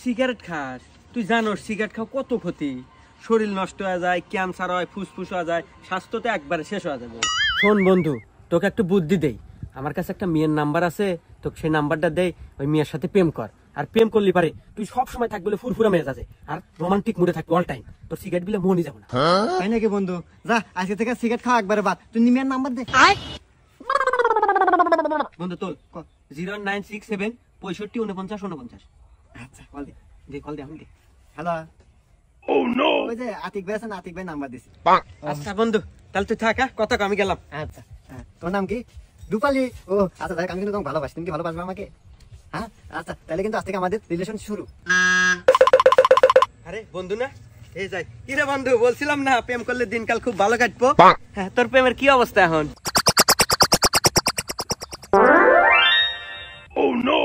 Cigarette খাস? তুই জানোস সিগারেট খাওয়া কত ক্ষতি, শরীর নষ্ট হয়ে যায়, ক্যান্সার হয়, ফুসফুস হয়ে যায়, স্বাস্থ্য তো একবারে শেষ হয়ে যাবে। শোন বন্ধু, তোকে একটু বুদ্ধি দেই। আমার কাছে একটা মেয়ের নাম্বার আছে, তোকে সেই নাম্বারটা দেই, ওই মেয়ের সাথে প্রেম কর। আর প্রেম করলি পারে তুই সব সময় থাকবি ফুরফুরা মেয়ে আছে, আর রোমান্টিক মুডে থাকবি অল টাইম। তোর সিগারেট বিলে মনই যাবে না। তাই নাকি বন্ধু? যা আজকে থেকে সিগারেট খাওয়া একবারে বাদ। তুই মেয়ের নাম্বার দে বন্ধু। তোল 0967 65 49 49। আচ্ছা কল দে। কল দে, আমি দে। হ্যালো। ও নো, ওই যে আতিক ভাই আছে না, আতিক ভাই নাম্বার দিছি। আচ্ছা বন্ধু, তাহলে তুই থাক, কথা আমি গেলাম। আচ্ছা তোর নাম কি? রূপালী। ও আচ্ছা দেখ, আমি কিন্তু তোমাকে ভালোবাসি। তুমি কি ভালোবাসবে আমাকে? হ্যাঁ আচ্ছা, তাহলে কিন্তু আজ থেকে আমাদের রিলেশন শুরু। আরে বন্ধু না, এই যাই। কি রে বন্ধু, বলছিলাম না প্রেম করলে দিনকাল খুব ভালো কাটবো। হ্যাঁ, তোর প্রেমের কি অবস্থা এখন? Oh no!